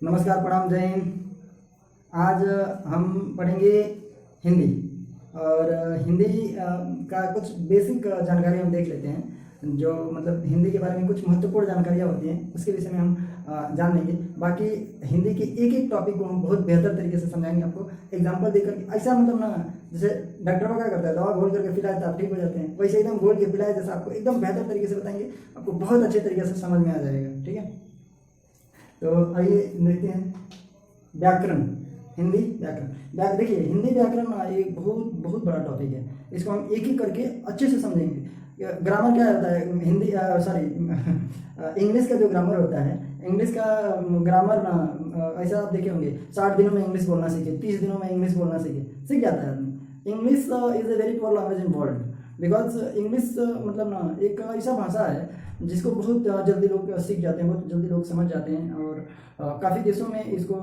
नमस्कार, प्रणाम, जय हिंद। आज हम पढ़ेंगे हिंदी। और हिंदी का कुछ बेसिक जानकारी हम देख लेते हैं। जो मतलब हिंदी के बारे में कुछ महत्वपूर्ण जानकारियाँ होती हैं उसके विषय में हम जान लेंगे। बाकी हिंदी के एक एक टॉपिक को हम बहुत बेहतर तरीके से समझाएंगे आपको एग्जाम्पल देकर। ऐसा मतलब ना, जैसे डॉक्टर क्या करता है, दवा घोल करके पिलाए तो आप ठीक हो जाते हैं, वैसे एकदम घोल के पिलाए जैसा आपको एकदम बेहतर तरीके से बताएंगे, आपको बहुत अच्छे तरीके से समझ में आ जाएगा। ठीक है, तो आइए देखते हैं व्याकरण। हिंदी व्याकरण देखिए, हिंदी व्याकरण एक बहुत बहुत बड़ा टॉपिक है। इसको हम एक एक करके अच्छे से समझेंगे। ग्रामर क्या होता है, हिंदी सॉरी इंग्लिश का जो ग्रामर होता है, इंग्लिश का ग्रामर ना ऐसा आप देखे होंगे, 60 दिनों में इंग्लिश बोलना सीखे, 30 दिनों में इंग्लिश बोलना सीख जाता है आदमी। English is a very poor language in world, because English मतलब ना एक ऐसा भाषा है जिसको बहुत जल्दी लोग सीख जाते हैं, बहुत जल्दी लोग समझ जाते हैं। और काफ़ी देशों में इसको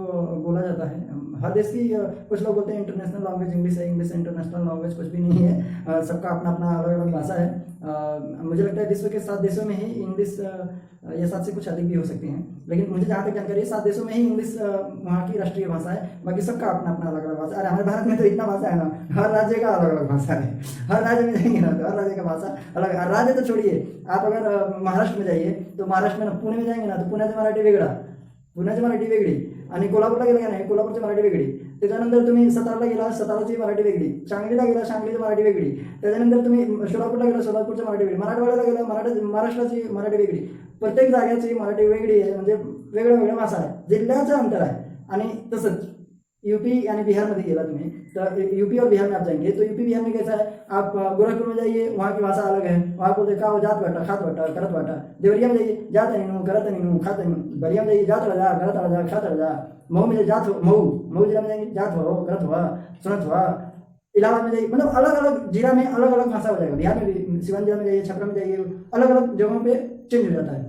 बोला जाता है। हर देश की कुछ लोग बोलते हैं इंटरनेशनल लैंग्वेज इंग्लिश है, इंग्लिश इंटरनेशनल लैंग्वेज कुछ भी नहीं है। सबका अपना अपना अलग अलग भाषा है। मुझे लगता है विश्व के 7 देशों में ही इंग्लिश या 7 से कुछ अधिक भी हो सकती हैं, लेकिन मुझे जहाँ तक जानकारी है 7 देशों में ही इंग्लिश वहाँ की राष्ट्रीय भाषा है। बाकी सबका अपना अपना अलग अलग भाषा है। अरे हमारे भारत में तो इतना भाषा है ना, हर राज्य का अलग अलग भाषा है। हर राज्य में जाएंगे ना तो हर राज्य का भाषा अलग। राज्य तो छोड़िए, आप अगर महाराष्ट्र में जाइए तो महाराष्ट्र में ना, पुणे में जाएंगे ना तो पुण्याची मराठी वेगळा, पुण्याची मराठी वेगळी, आणि कोल्हापूरला गेला का नाही कोल्हापूरची मराठी वेगळी। त्याच्यानंतर तुम्ही साताराला गेला, साताराची मराठी वेगळी, सांगलीला गेला, सांगलीची मराठी वेगळी, त्याच्यानंतर तुम्ही सोलापूरला गेला, सोलापूरची मराठी वेगळी, मराठवाड्याला गेला, महाराष्ट्राची मराठी वेगळी। प्रत्येक जागेची मराठी वेगळी आहे, म्हणजे वेगळ्या वेगळ्या भाषा आहे, जिल्ह्याचं अंतर आहे। आणि तसंच यूपी यानी बिहार में गेला तुम्हें तो यूपी और बिहार में आप जाएंगे तो यूपी बिहार में कैसा है, आप गोरखपुर में जाइए वहाँ की भाषा अलग है। वहाँ बोलते का हो जात बाटा, खात बाटा, करत बाटा। देवरिया में जाइए जात नहीं करत नहीं खात नहीं। बलिया में जाइए जात रजा, करत रजा, खात रजा। मऊ में जात हो, मऊ जिला में जाएंगे जात हो, करत हुआ, सुनत हुआ। इलाहाबाद में जाइए, मतलब अलग अलग जिला में अलग अलग भाषा हो जाएगा। बिहार में भी सिवान जिला में जाइए, छपरा में जाइए, अलग अलग जगहों पे चेंज हो जाता है।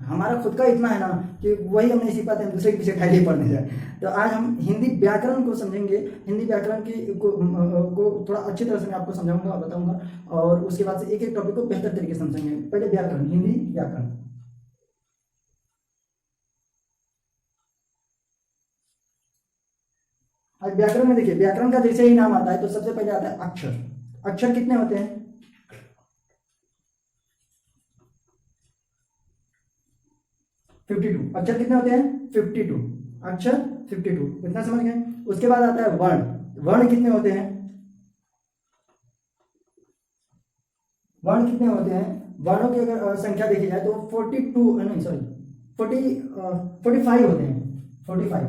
हमारा खुद का इतना है ना कि वही हम नहीं सीख पाते हैं, दूसरे के पीछे खाली पढ़ने जाए। तो आज हम हिंदी व्याकरण को समझेंगे। हिंदी व्याकरण को थोड़ा अच्छी तरह से मैं आपको समझाऊंगा और बताऊंगा, और उसके बाद से एक एक टॉपिक को बेहतर तरीके से समझेंगे। पहले व्याकरण, हिंदी व्याकरण। आज व्याकरण में देखिए, व्याकरण का जैसे ही नाम आता है तो सबसे पहले आता है अक्षर। अक्षर कितने होते हैं? 52 अक्षर कितने होते हैं? 52 अक्षर 52, इतना समझ गए। उसके बाद आता है वर्ण। वर्ण कितने होते हैं? वर्ण कितने होते हैं? वर्णों की अगर संख्या देखी जाए तो 42 नहीं सॉरी 45 होते हैं, 45।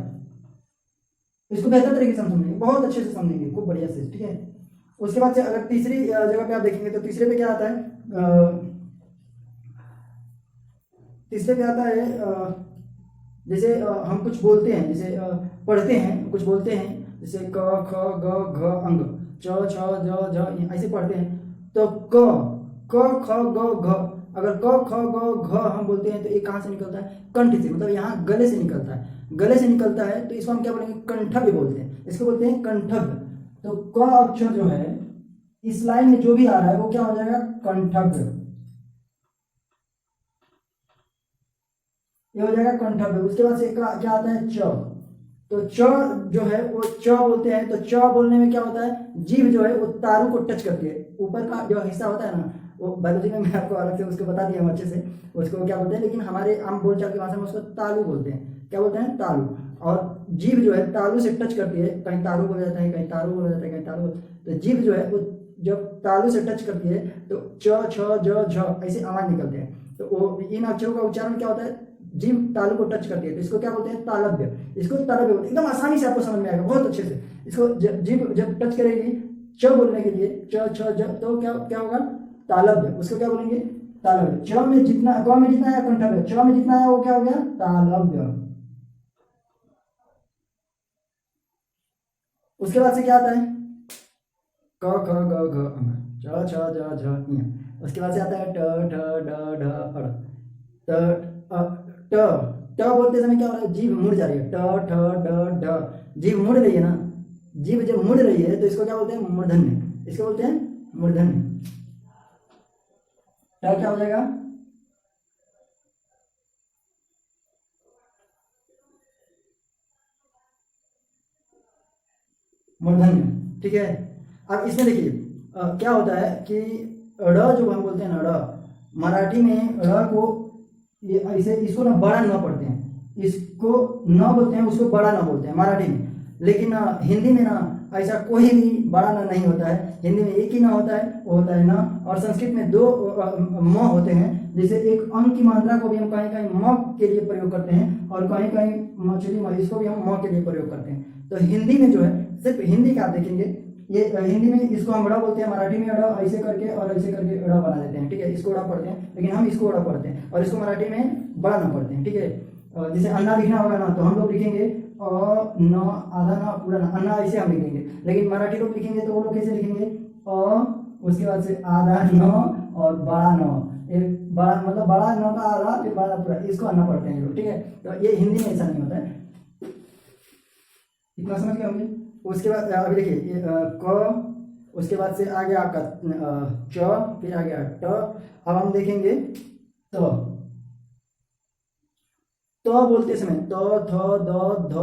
इसको बेहतर तरीके से हम समझेंगे, बहुत अच्छे से समझेंगे, खूब बढ़िया से। ठीक है, उसके बाद से अगर तीसरी जगह पे आप देखेंगे तो तीसरे पे क्या आता है? तीसरे पे आता है जैसे हम कुछ बोलते हैं, जैसे पढ़ते हैं, कुछ बोलते हैं, जैसे क ख ग घ अंग, च छ ज झ ऐसे पढ़ते हैं। तो क ख ग घ, अगर क ख ग घ हम बोलते हैं तो ये कहाँ से निकलता है? कंठ से, मतलब यहाँ गले से निकलता है। गले से निकलता है तो इसको हम क्या बोलेंगे? कंठव्य बोलते हैं। इसको बोलते हैं कंठव्य। तो क अक्षर जो है इस लाइन में जो भी आ रहा है वो क्या हो जाएगा? कंठव्य। ये हो जाएगा कंठव्य। उसके बाद से क्या आता है? च। तो च जो है वो च बोलते हैं। तो च बोलने में क्या होता है? जीभ जो है वो तालु को टच करती है। ऊपर का जो हिस्सा होता है ना, वो बायोलॉजी में मैं आपको अलग से उसको बता दिया हूँ अच्छे से, उसको क्या बोलते हैं, लेकिन हमारे आम बोलचाल की भाषा में उसको तालु बोलते हैं। क्या बोलते हैं? तालु। और जीभ जो है तालु से टच करती है, कहीं तालु बोला जाता है, कहीं तालु बोला जाता है, कहीं तालु। तो जीभ जो है वो जब तालु से टच करती है तो च छ ज झ ऐसे आवाज निकलते हैं। तो वो इन अक्षरों का उच्चारण क्या होता है? जीभ तालु को टच करती है तो इसको क्या बोलते हैं? तालव्य। इसको तालव्य बोलते हैं। एकदम आसानी से आपको समझ में आएगा, बहुत अच्छे से। इसको जीभ जब टच करेगी च बोलने के लिए, च छ ज, तो क्या क्या होगा? तालव्य। उसको क्या बोलेंगे? तालव्य। च में जितना, ग में जितना आया कंठव्य, च में जितना आया वो क्या हो गया? तालव्य। उसके बाद से क्या आता है? क ख ग घ अंग, च छ ज झ ञ। उसके बाद से आता है ट ठ ड ढ ढ़। ट ट बोलते समय क्या हो रहा है? जीभ मुड़ जा रही है। ट ठ ड ढ, जीभ मुड़ रही है ना। जीभ जब मुड़ रही है तो इसको क्या बोलते हैं? मूर्धन्य। इसको बोलते हैं मूर्धन्य। ट क्या हो जाएगा? मूर्धन्य, ठीक है। अब इसमें देखिए क्या होता है कि ड़ जो हम बोलते हैं ना, ड़ मराठी में ड़ को ये ऐसे, इसको ना बड़ा न पढ़ते हैं, इसको न बोलते हैं, उसको बड़ा न बोलते हैं मराठी में। लेकिन हिंदी में ना ऐसा कोई भी बड़ा न नहीं होता है, हिंदी में एक ही ना होता है, वो होता है न। और संस्कृत में दो म होते हैं, जैसे एक अंक की मात्रा को भी हम कहीं कहीं म के लिए प्रयोग करते हैं, और कहीं कहीं मछली म इसको भी हम म के लिए प्रयोग करते हैं। तो हिंदी में जो है, सिर्फ हिंदी का आप देखेंगे, ये हिंदी में इसको हम ड़ बोलते हैं, मराठी में ड़ ऐसे करके और ऐसे करके ड़ बना देते हैं, ठीक है। इसको ड़ पढ़ते हैं, लेकिन हम इसको ड़ पढ़ते हैं, और इसको मराठी में बड़ा ना पढ़ते हैं, ठीक है। जैसे अन्ना लिखना होगा ना, तो हम लोग लिखेंगे न, आधा ना, पूरा ना, अन्ना ऐसे हम लिखेंगे। लेकिन मराठी लोग लिखेंगे तो वो लोग कैसे लिखेंगे, उसके बाद से आधा न और बड़ा न, एक बड़ा मतलब बड़ा न का आधा, फिर बड़ा पूरा, इसको अन्ना पढ़ते हैं लोग, ठीक है। तो ये हिंदी में ऐसा नहीं होता है, इतना समझ गए होंगे। उसके बाद अभी देखिए ये क, उसके बाद से आ गया आपका च, फिर आ गया ट। अब हम देखेंगे तो बोलते समय थ द ध,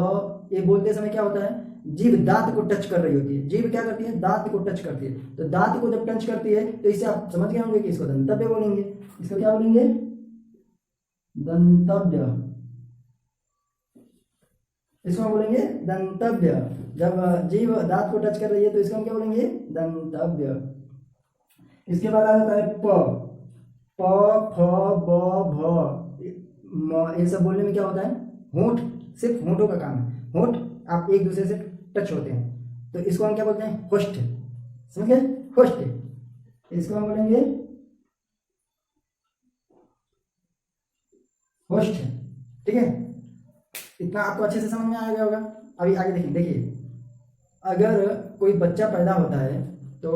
ये बोलते समय क्या होता है, जीभ दांत को टच कर रही होती है। जीभ क्या करती है, दांत को टच करती है। तो दांत को जब टच करती है तो इससे आप समझ गए होंगे कि इसको दंतव्य बोलेंगे। इसको क्या बोलेंगे, दंतव्य। इसको हम बोलेंगे दंतव्य। जब जीभ दांत को टच कर रही है तो इसको हम क्या बोलेंगे, दंतव्य। इसके बाद आ जाता है प, फ, ब, भ। ये सब बोलने में क्या होता है, होंठ, सिर्फ होंठों का काम है। होंठ आप एक दूसरे से टच होते हैं, तो इसको हम क्या बोलते हैं, होष्ठ। समझ गए, होष्ठ। इसको हम बोलेंगे होष्ठ, ठीक है। इतना आपको अच्छे से समझ में आ गया होगा। अभी आगे देखिए, अगर कोई बच्चा पैदा होता है तो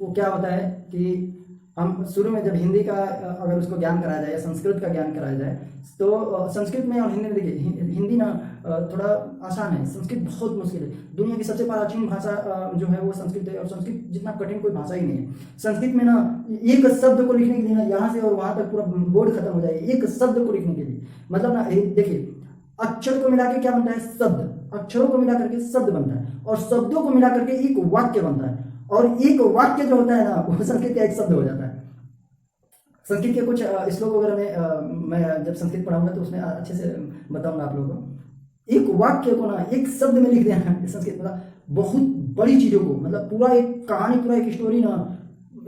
वो क्या होता है कि हम शुरू में जब हिंदी का अगर उसको ज्ञान कराया जाए या संस्कृत का ज्ञान कराया जाए, तो संस्कृत में और हिंदी में देखिए, हिंदी ना थोड़ा आसान है, संस्कृत बहुत मुश्किल है। दुनिया की सबसे प्राचीन भाषा जो है वो संस्कृत है, और संस्कृत जितना कठिन कोई भाषा ही नहीं है। संस्कृत में ना एक शब्द को लिखने के लिए ना यहाँ से और वहाँ तक पूरा बोर्ड खत्म हो जाएगी, एक शब्द को लिखने के लिए। मतलब ना देखिए, अक्षर को मिला के क्या बनता है, शब्द। अक्षरों को मिला करके शब्द बनता है, और शब्दों को मिला करके एक वाक्य बनता है, और एक वाक्य जो होता है ना वो संस्कृत का एक शब्द हो जाता है। संस्कृत के कुछ श्लोक वगैरह में मैं जब संस्कृत पढ़ाऊंगा तो उसमें अच्छे से बताऊंगा आप लोगों को। एक वाक्य को ना एक शब्द में लिख देना संस्कृत, मतलब बहुत बड़ी चीजों को, मतलब पूरा एक कहानी, पूरा एक स्टोरी ना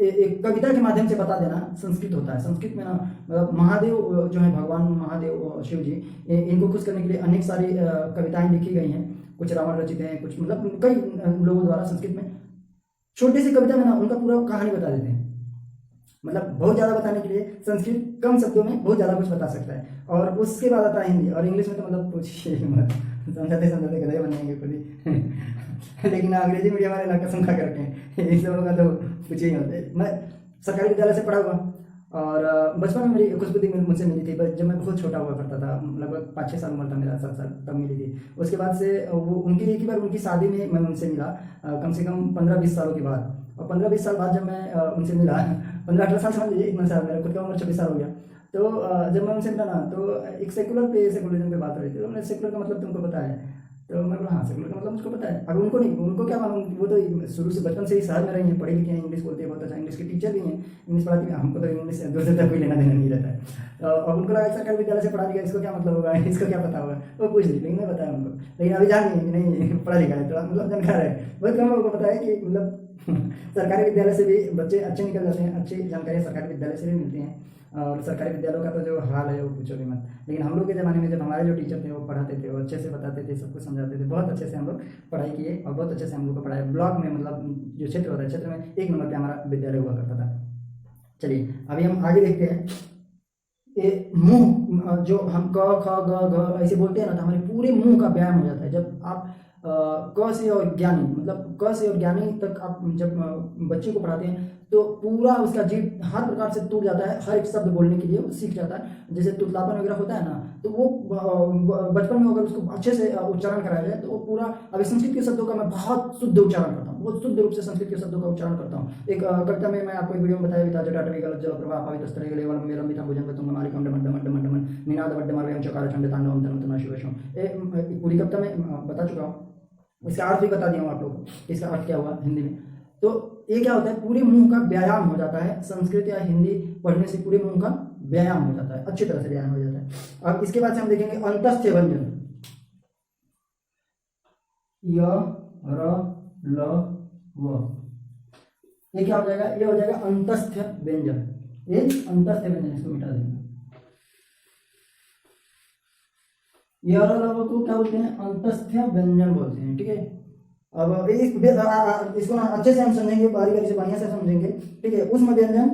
एक कविता के माध्यम से बता देना संस्कृत होता है। संस्कृत में ना महादेव जो है, भगवान महादेव शिव जी, इनको खुश करने के लिए अनेक सारी कविताएं लिखी गई हैं। कुछ रावण रचित हैं, कुछ मतलब कई लोगों द्वारा संस्कृत में छोटी सी कविता में ना उनका पूरा कहानी बता देते हैं। मतलब बहुत ज़्यादा बताने के लिए संस्कृत कम शब्दों में बहुत ज़्यादा कुछ बता सकता है। और उसके बाद आता है हिंदी, और इंग्लिश में तो मतलब पूछिए मत, समझाते समझाते गधे बनेंगे खुद ही लेकिन अंग्रेजी मीडियम वाले ना कसम खा करके हैं, इन लोगों का तो कुछ ही होता है। मैं सरकारी विद्यालय से पढ़ा हुआ, और बचपन में मेरी कुछ बुद्धि मुझसे मिली थी, जब मैं बहुत छोटा हुआ करता था, लगभग 5-6 साल उम्र था मेरा, 7 साल तब मिली थी। उसके बाद से वो उनकी एक ही बार उनकी शादी में मैं उनसे मिला, कम से कम 15-20 सालों के बाद। और 15-20 साल बाद जब मैं उनसे मिला, 15-18 साल समझ लीजिए, इतना साल, मेरा खुद का उम्र 26 साल हो गया। तो जब मैं उनसे मिला ना, तो एक सेकुलरिज्म पे बात हो रही थी। तो मैंने सेकुलर का मतलब तुमको पता है, तो मैं बोला हाँ सेकुलर का मतलब मुझको पता है। अब उनको नहीं, उनको क्या मालूम, वो तो शुरू से बचपन से ही शहर में रही हैं, पढ़ी लिखी हैं, इंग्लिश बोलते हैं बहुत अच्छा, इंग्लिश के टीचर भी हैं, इंग्लिश पढ़ाती हैं। हमको तो इंग्लिश दूर से तक कोई लेना देना नहीं रहता है। और उनको लगा सरकारी विद्यालय से पढ़ा लिखा, इसको क्या मतलब होगा, इसको क्या पता होगा, वो पूछ ली, लेकिन मैं बताया उनको। लेकिन अभी जान नहीं पढ़ा लिखा है, तो मतलब जानकार है। बहुत कम लोगों को पता है कि मतलब सरकारी विद्यालय से भी बच्चे अच्छे निकल जाते हैं, अच्छी जानकारी सरकारी विद्यालय से भी मिलती हैं। और सरकारी विद्यालयों का तो जो हाल है वो पूछो भी मत। लेकिन हम लोग के ज़माने में जब हमारे जो टीचर थे वो पढ़ाते थे, वो अच्छे से बताते थे, सब कुछ समझाते थे, बहुत अच्छे से हम लोग पढ़ाई किए, और बहुत अच्छे से हम लोग को पढ़ाया। ब्लॉक में मतलब जो क्षेत्र होता है, क्षेत्र में 1 नंबर पे हमारा विद्यालय हुआ करता था। चलिए अभी हम आगे देखते हैं। ये मुंह जो हम क ख ग घ ऐसे बोलते हैं ना, तो हमारे पूरे मुंह का व्यायाम हो जाता है। जब आप क से और ज्ञानी, मतलब क से और ज्ञानी तक आप जब बच्चे को पढ़ाते हैं तो पूरा उसका जीभ हर प्रकार से टूट जाता है, हर एक शब्द बोलने के लिए वो सीख जाता है। जैसे तुतलापन वगैरह होता है ना, तो वो बचपन में अगर उसको अच्छे से उच्चारण कराया जाए तो वो पूरा। अभी संस्कृत के शब्दों का मैं बहुत शुद्ध उच्चारण करता हूँ, बहुत शुद्ध रूप से संस्कृत के शब्दों का उच्चारण करता हूँ। एक कविता में मैं आपको एक वीडियो में बताया भी था, जटाटवी गलत जल प्रभा पावितस्तरे लेवल मेरम मिता भुजंग तुंग मालिकम demon demon demon demon Ninad वड्डमर्वयं चकार चंड तांडवं तनोतना शिवशम। पूरी कविता में बता चुका हूँ। इसका अर्थ भी बता दिया हूँ आप लोगों को, इसका अर्थ क्या हुआ हिंदी में। तो ये क्या होता है, पूरे मुंह का व्यायाम हो जाता है, संस्कृत या हिंदी पढ़ने से पूरे मुंह का व्यायाम हो जाता है, अच्छी तरह से व्यायाम हो जाता है। अब इसके बाद से हम देखेंगे अंतस्थ व्यंजन, य र ल व, ये क्या हो जाएगा, ये हो जाएगा अंतस्थ व्यंजन, ये अंतस्थ व्यंजन, इसको मिटा देंगे। य र ल व को क्या बोलते हैं, अंतस्थ व्यंजन बोलते हैं, ठीक है। अब इसको ना अच्छे से हम समझेंगे, बारी बारी से बढ़िया से समझेंगे, ठीक है। उष्म व्यंजन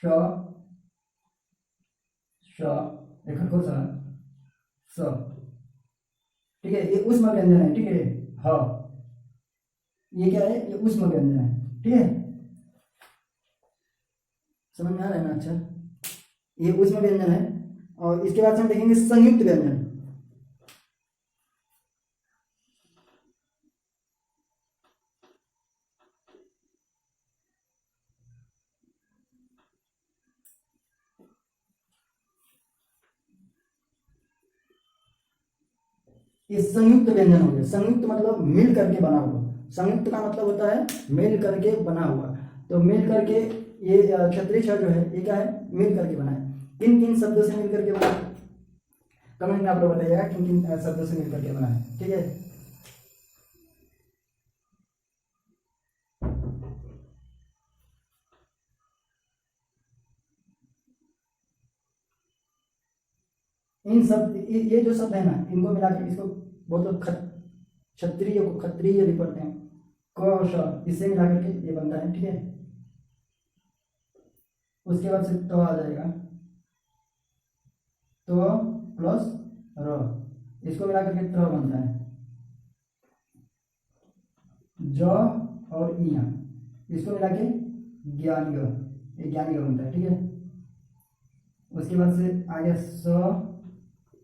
श श एक खरगोश स, ठीक है, ये उष्म व्यंजन है, ठीक है। ह, ये क्या है, ये उष्म व्यंजन है, ठीक है। समझ में आ रहा है ना, अच्छा, ये उष्म व्यंजन है। और इसके बाद से हम देखेंगे संयुक्त व्यंजन, ये संयुक्त व्यंजन हो गया। संयुक्त मतलब मिल करके बना हुआ, संयुक्त का मतलब होता है मिल करके बना हुआ। तो मिल करके ये क्षत्रिय छ जो है, ये क्या है, मिल करके बना है। किन किन शब्दों से मिल करके बना है, कमेंट में आप लोग बताइएगा किन किन शब्दों से मिल करके बना है, ठीक है। इन शब्द, ये जो शब्द है ना, इनको मिलाकर इसको बहुत लोग क्षत्रिय को क्षत्रिय भी पढ़ते हैं, क श, इससे मिलाकर के ये बनता है, ठीक है। उसके बाद से तो आ जाएगा, तो प्लस र, इसको मिलाकर के त्र बनता है। ज और इया, इसको मिला के ज्ञान ग, ये ज्ञानी ग बनता है, ठीक है। उसके बाद से आ गया स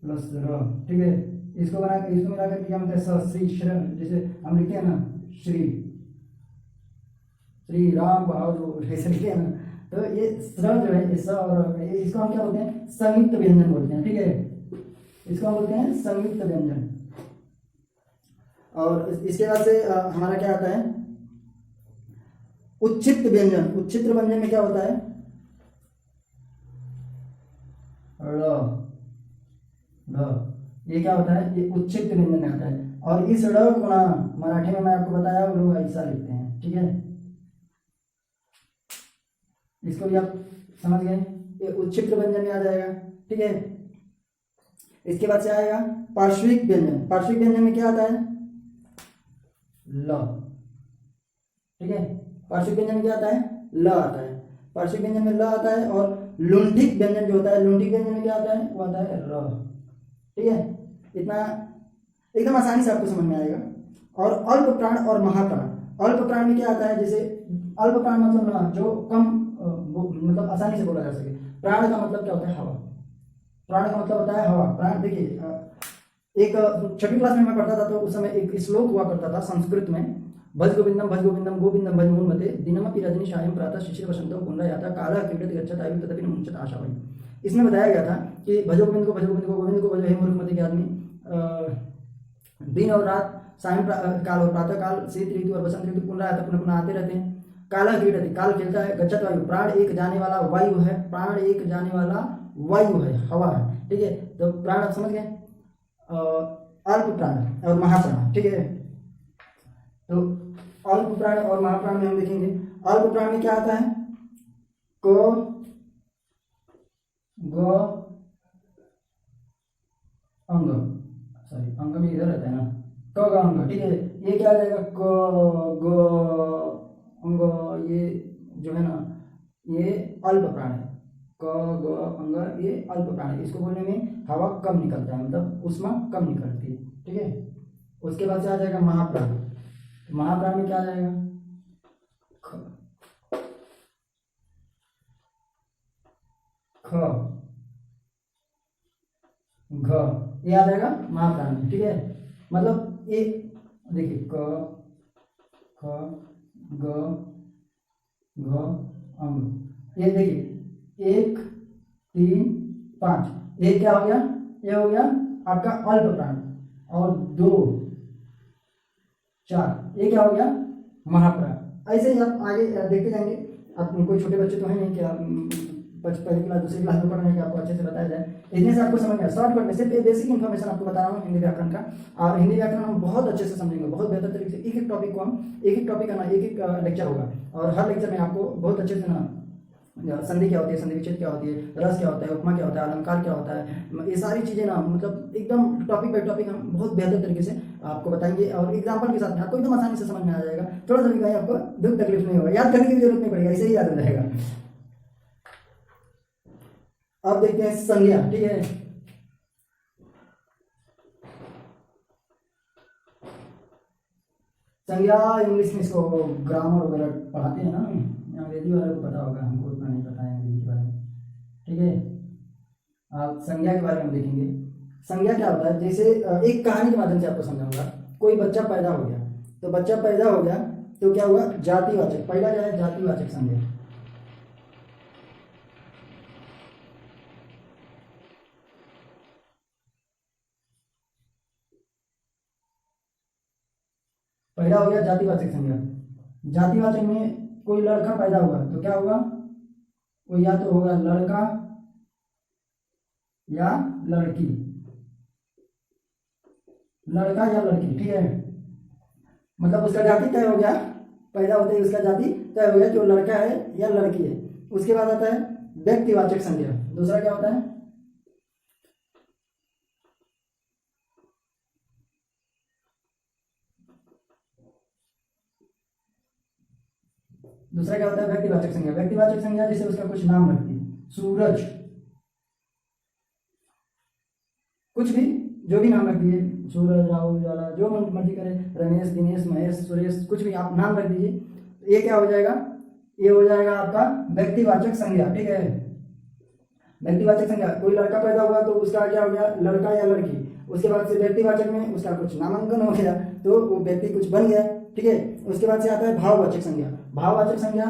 प्लस र, ठीक है। इसको बना, इसको मिला करके क्या बनता है, स श्री श्र, जैसे हम लिखते हैं ना श्री, श्री राम बहादुर, ऐसे लिखते हैं ना। तो ये स्र जो है, ये स और इसको हम क्या बोलते हैं, संयुक्त व्यंजन बोलते हैं, ठीक है। इसको हम बोलते हैं संयुक्त व्यंजन। और इसके बाद से हमारा क्या आता है, उच्छिष्ट व्यंजन। उच्छिष्ट व्यंजन में क्या होता है, ड़ ढ, ये क्या होता है, ये उच्छिष्ट व्यंजन में आता है। और इस ड़ को ना मराठी में मैं आपको बताया, वो लोग ऐसा लिखते हैं, ठीक है। इसको भी आप समझ गए, ये उच्छिष्ट व्यंजन में आ जाएगा, ठीक है। इसके बाद से आएगा पार्श्विक व्यंजन। पार्श्विक व्यंजन में क्या आता है, ल, ठीक है। पार्श्विक व्यंजन में क्या आता है, ल आता है। पार्श्विक व्यंजन में ल आता है। और लुंठिक व्यंजन जो होता है, लुंठिक व्यंजन में क्या आता है, वो आता है र, ठीक है। इतना एकदम आसानी से आपको समझ में आएगा। और अल्प प्राण और महाप्राण, अल्प प्राण में क्या आता है, जैसे अल्प प्राण मतलब ना जो कम, मतलब आसानी से बोला जा सके। प्राण का मतलब क्या होता है, हवा। प्राण का मतलब होता है हवा। प्राण देखिए, एक छठी क्लास में मैं पढ़ता था, तो उस समय एक श्लोक हुआ करता था संस्कृत में, भज गोविंदम गोविंदम भज मूलमते दिनमपि रजनी सायं प्रातः शिशिर वसंतो पुनरायाता कालः क्रीडति गच्छत आयु तदपि न मुंचत आशावही। इसमें बताया गया था कि भजो गोविंद को गोविंद को भजो हे मूर्खमति के आदमी, दिन और रात, सायं काल और प्रातः काल, शीत ऋतु और बसंत ऋतु पुनरायाता, पुनः पुनः आते रहते हैं। कालः क्रीडति, काल खेलता है, गच्छत वायु, प्राण एक जाने वाला वायु है, प्राण एक जाने वाला वायु है, हवा है, ठीक है। तो प्राण आप समझ गए, अल्प प्राण और महाप्राण, ठीक है। तो अल्प प्राण और महाप्राण में हम देखेंगे, अल्प प्राण में क्या आता है, क ग अंग, सॉरी अंग में इधर रहता है ना, क ग अंग, ठीक है। ये क्या आ जाएगा, क ग अंग, ये जो है ना, ये अल्प प्राण है। क ग अंग, ये अल्प प्राण है। इसको बोलने में हवा कम निकलता है, मतलब ऊष्मा कम निकलती है, ठीक है। उसके बाद से आ जाएगा महाप्राण। महाप्राण में क्या आ जाएगा, ख घ, ये आ जाएगा महाप्राण में, ठीक है। मतलब ये देखिए, क ख ग घ अंग, ये देखिए 1 3 5, ये क्या हो गया, ये हो गया आपका अल्प प्राण, और 2 4 ये क्या हो गया महाप्राण। ऐसे ही आप आगे देखते जाएंगे। आप कोई छोटे बच्चे तो हैं नहीं कि आप पहली क्लास दूसरी क्लास में पढ़ रहे हैं कि आपको अच्छे से बताया जाए, इतने से आपको समझ में आया। शॉर्टकट में सिर्फ बेसिक इन्फॉर्मेशन आपको बता रहा हूँ हिंदी व्याकरण का, और हिंदी व्याकरण हम बहुत अच्छे से समझेंगे, बहुत बेहतर तरीके से। एक एक टॉपिक को हम एक टॉपिक का ना एक लेक्चर होगा, और हर लेक्चर में आपको बहुत अच्छे से ना संधि क्या होती है, संधि विच्छेद क्या होती है, रस क्या होता है, उपमा क्या होता है, अलंकार क्या होता है, ये सारी चीज़ें ना मतलब एकदम टॉपिक बाय टॉपिक हम बहुत बेहतर तरीके से आपको बताएंगे, और एग्जाम्पल के साथ में आपको एकदम आसानी से समझ में आ जाएगा। थोड़ा सा भी कहीं आपको दुख तकलीफ नहीं होगा, याद करने की जरूरत नहीं पड़ेगा, ऐसे ही याद हो जाएगा। अब देखते हैं संज्ञा, ठीक है। संज्ञा इंग्लिश में इसको ग्रामर वगैरह पढ़ाते हैं ना, अंग्रेजी वाले को पता होगा, हमको उतना नहीं पता है अंग्रेजी के बारे में, ठीक है। आप संज्ञा के बारे में देखेंगे। संज्ञा क्या होता है, जैसे एक कहानी के माध्यम से आपको समझाऊंगा। कोई बच्चा पैदा हो गया, तो बच्चा पैदा हो गया तो क्या हुआ, जातिवाचक, पहला क्या है जातिवाचक संज्ञा। पहला हो गया जातिवाचक संज्ञा। जातिवाचक में कोई लड़का पैदा हुआ तो क्या होगा, वो या तो होगा लड़का या लड़की, लड़का या लड़की, ठीक है। मतलब उसका जाति तय हो गया, पैदा होते ही उसका जाति तय हो गया कि वो लड़का है या लड़की है। उसके बाद आता है व्यक्तिवाचक संज्ञा। दूसरा क्या होता है, दूसरा क्या होता है व्यक्तिवाचक संज्ञा। व्यक्तिवाचक संज्ञा जैसे उसका कुछ नाम रखती है, सूरज, कुछ भी जो भी नाम रख दिए, सूरज, राहुल, ज्वाला, जो मर्जी करे, रमेश, दिनेश, महेश, सुरेश, कुछ भी आप नाम रख दीजिए। ये क्या हो जाएगा, ये हो जाएगा आपका व्यक्तिवाचक संज्ञा, ठीक है। व्यक्तिवाचक संज्ञा, कोई लड़का पैदा हुआ तो उसका क्या हो गया, लड़का या लड़की। उसके बाद से व्यक्तिवाचक में उसका कुछ नामांकन हो गया तो वो व्यक्ति कुछ बन गया, ठीक है। उसके बाद से आता है भाववाचक संज्ञा। भाववाचक संज्ञा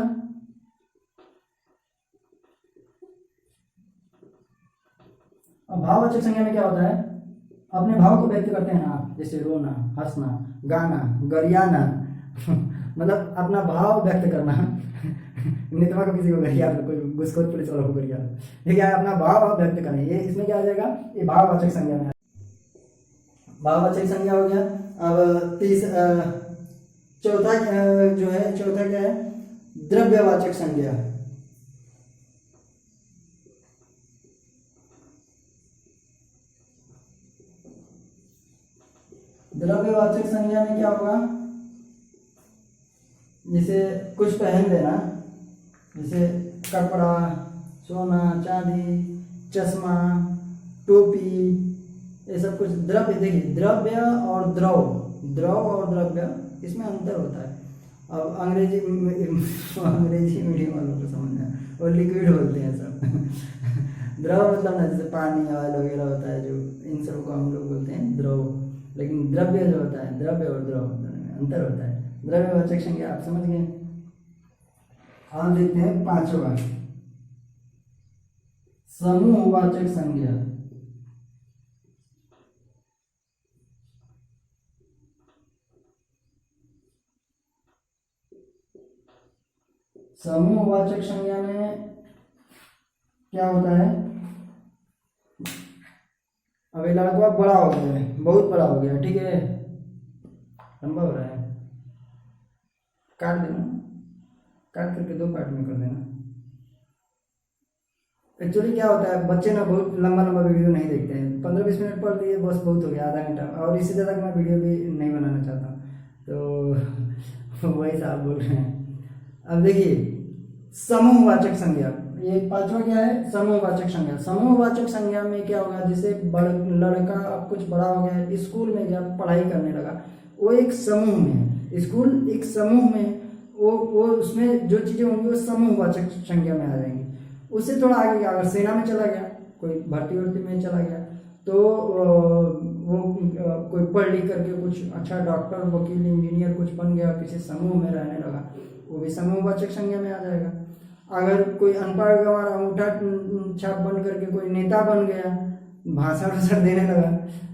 अब भाववाचक संज्ञा में क्या होता है, अपने भाव को व्यक्त करते हैं ना आप, जैसे रोना, हंसना, गाना, गरियाना मतलब अपना भाव व्यक्त करना नितवा को किसी को गरिया दो, कोई घुसखोर पुलिस वालों को गरिया दो, ये क्या है, अपना भाव व्यक्त करें, ये इसमें क्या आ जाएगा, ये भाववाचक संज्ञा में। भाववाचक संज्ञा हो गया। अब चौथा जो है, चौथा क्या है, द्रव्यवाचक संज्ञा। द्रव्यवाचक संज्ञा में क्या होगा, जैसे कुछ पहन लेना, जैसे कपड़ा, सोना, चांदी, चश्मा, टोपी, ये सब कुछ द्रव्य। देखिए द्रव्य और द्रव, द्रव और द्रव्य इसमें अंतर होता है। अब अंग्रेजी मीडियम वालों को समझना है, और लिक्विड बोलते हैं सब द्रव मतलब ना जैसे पानी, ऑयल वगैरह होता है, जो इन सब को हम लोग बोलते हैं द्रव। लेकिन द्रव्य जो होता है, द्रव्य और द्रव में अंतर होता है। द्रव्यवाचक संज्ञा आप समझ गए। अब देखते हैं पांचवा, समूहवाचक संज्ञा। समूहवाचक संज्ञा में क्या होता है, अभी लड़का बड़ा हो गया है, बहुत बड़ा हो गया, ठीक है, लंबा हो रहा है, काट देना, काट करके 2 पार्ट में कर देना। एक्चुअली क्या होता है, बच्चे ना बहुत लंबा लंबा वीडियो नहीं देखते हैं, 15-20 मिनट पढ़ लिए बस बहुत हो गया, आधा घंटा, और इससे ज़्यादा मैं वीडियो भी नहीं बनाना चाहता, तो वही साहब बोल रहे हैं। अब देखिए समूहवाचक संज्ञा, ये पांचवा क्या है, समूहवाचक संज्ञा। समूहवाचक संज्ञा में क्या होगा, जैसे लड़का अब कुछ बड़ा हो गया, स्कूल में गया, पढ़ाई करने लगा, वो एक समूह में, स्कूल एक समूह में, वो उसमें जो चीज़ें होंगी वो समूहवाचक संज्ञा में आ जाएंगी। उससे थोड़ा आगे गया, अगर सेना में चला गया, कोई भर्ती वर्ती में चला गया, तो वो कोई पढ़ लिख करके कुछ अच्छा डॉक्टर, वकील, इंजीनियर कुछ बन गया, किसी समूह में रहने लगा, वो भी समूहवाचक संज्ञा में आ जाएगा। अगर कोई अनपढ़ गंवार अंगूठा छाप बन करके कोई नेता बन गया, भाषण वाषण देने लगा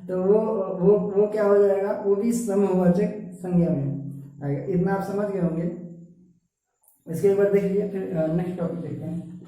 तो वो क्या हो जाएगा, वो भी समूहवाचक संज्ञा में आएगा। इतना आप समझ गए होंगे। इसके बाद देखिए फिर नेक्स्ट टॉपिक देखते हैं।